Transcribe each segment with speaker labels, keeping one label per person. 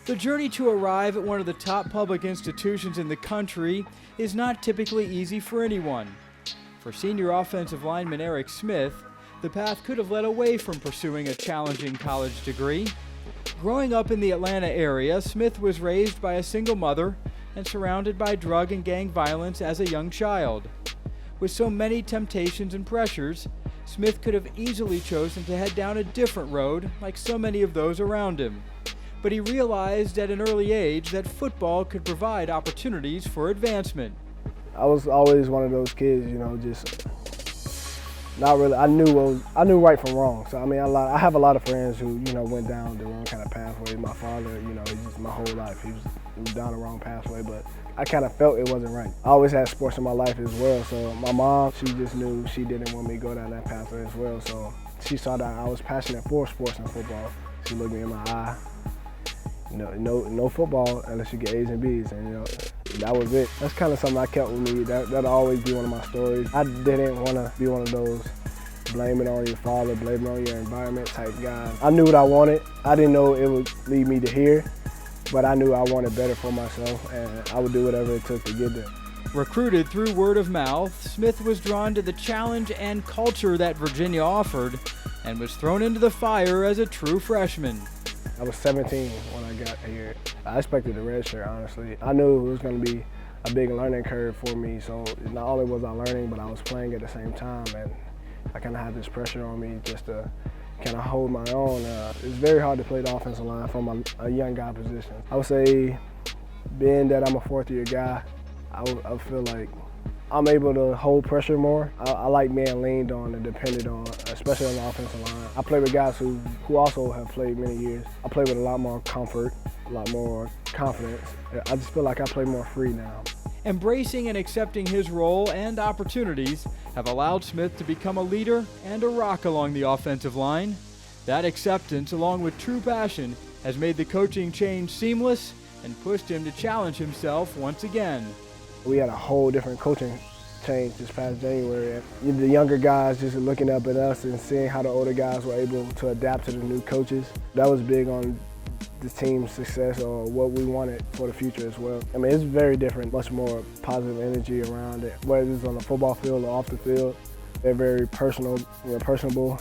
Speaker 1: The journey to arrive at one of the top public institutions in the country is not typically easy for anyone. For senior offensive lineman Eric Smith, the path could have led away from pursuing a challenging college degree. Growing up in the Atlanta area, Smith was raised by a single mother and surrounded by drug and gang violence as a young child. With so many temptations and pressures, Smith could have easily chosen to head down a different road like so many of those around him. But he realized at an early age that football could provide opportunities for advancement.
Speaker 2: I was always one of those kids, just not really. I knew right from wrong. So I have a lot of friends who, went down the wrong kind of pathway. My father, he's just my whole life. He was down the wrong pathway, but I kind of felt it wasn't right. I always had sports in my life as well. So my mom, she just knew she didn't want me to go down that pathway as well. So she saw that I was passionate for sports and football. She looked me in my eye. No football unless you get A's and B's, and that was it. That's kind of something I kept with me. That'll always be one of my stories. I didn't want to be one of those blame it on your father, blame it on your environment type guys. I knew what I wanted. I didn't know it would lead me to here, but I knew I wanted better for myself, and I would do whatever it took to get there.
Speaker 1: Recruited through word of mouth, Smith was drawn to the challenge and culture that Virginia offered and was thrown into the fire as a true freshman.
Speaker 2: I was 17 when I got here. I expected a red shirt, honestly. I knew it was going to be a big learning curve for me, so not only was I learning, but I was playing at the same time, and I kind of had this pressure on me just to kind of hold my own. It's very hard to play the offensive line from a young guy position. I would say, being that I'm a fourth-year guy, I feel like I'm able to hold pressure more. I like being leaned on and depended on, especially on the offensive line. I play with guys who also have played many years. I play with a lot more comfort, a lot more confidence. I just feel like I play more free now.
Speaker 1: Embracing and accepting his role and opportunities have allowed Smith to become a leader and a rock along the offensive line. That acceptance, along with true passion, has made the coaching change seamless and pushed him to challenge himself once again.
Speaker 2: We had a whole different coaching change this past January. The younger guys just looking up at us and seeing how the older guys were able to adapt to the new coaches. That was big on the team's success or what we wanted for the future as well. It's very different, much more positive energy around it, whether it's on the football field or off the field. They're very personable.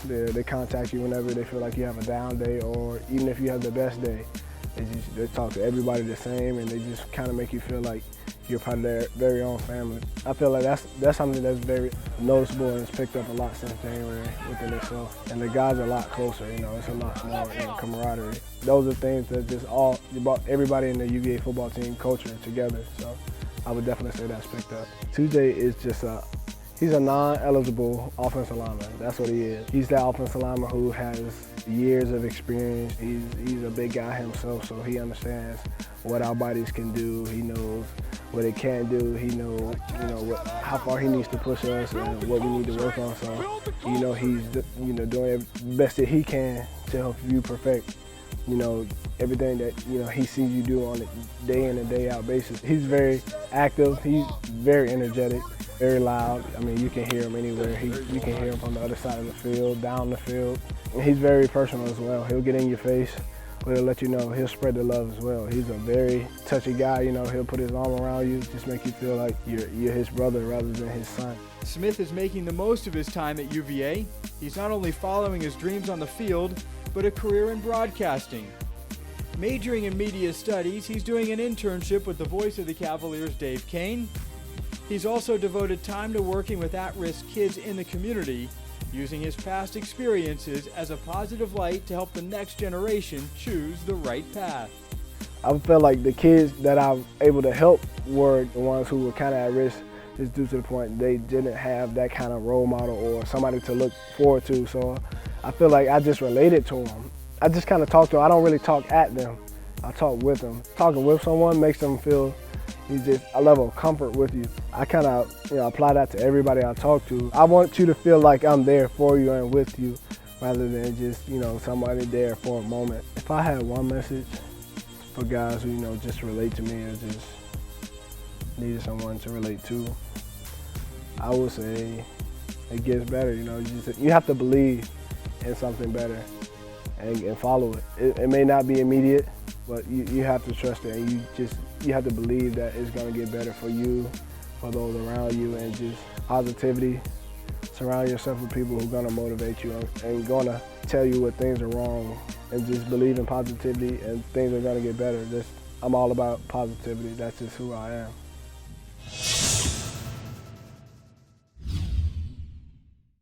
Speaker 2: They contact you whenever they feel like you have a down day, or even if you have the best day. They talk to everybody the same, and they just kind of make you feel like you're part of their very own family. I feel like that's something that's very noticeable and it's picked up a lot since January within itself. And the guys are a lot closer, it's a lot more camaraderie. Those are things that just brought everybody in the UVA football team culture together. So I would definitely say that's picked up. TJ is just he's a non-eligible offensive lineman. That's what he is. He's that offensive lineman who has years of experience. He's a big guy himself, so he understands what our bodies can do. He knows what it can do. He knows, how far he needs to push us and what we need to work on. So, he's, doing the best that he can to help you perfect, everything that, he sees you do on a day in and day out basis. He's very active. He's very energetic, very loud. You can hear him anywhere. You can hear him from the other side of the field, down the field. And he's very personal as well. He'll get in your face. He'll let you know. He'll spread the love as well. He's a very touchy guy. He'll put his arm around you, just make you feel like you're his brother rather than his son.
Speaker 1: Smith is making the most of his time at UVA. He's not only following his dreams on the field, but a career in broadcasting. Majoring in media studies, he's doing an internship with the voice of the Cavaliers, Dave Kane. He's also devoted time to working with at-risk kids in the community, using his past experiences as a positive light to help the next generation choose the right path.
Speaker 2: I feel like the kids that I'm able to help were the ones who were kind of at risk, just due to the point they didn't have that kind of role model or somebody to look forward to. So I feel like I just related to them. I just kind of talk to them. I don't really talk at them. I talk with them. Talking with someone makes them feel just a level of comfort with you. I kind of apply that to everybody I talk to. I want you to feel like I'm there for you and with you rather than just, somebody there for a moment. If I had one message for guys who, just relate to me or just needed someone to relate to, I would say it gets better. You have to believe in something better. and follow it. It may not be immediate, but you have to trust it, and you have to believe that it's going to get better for you, for those around you, and just positivity. Surround yourself with people who are going to motivate you and going to tell you what things are wrong, and just believe in positivity and things are going to get better. I'm all about positivity. That's just who I am.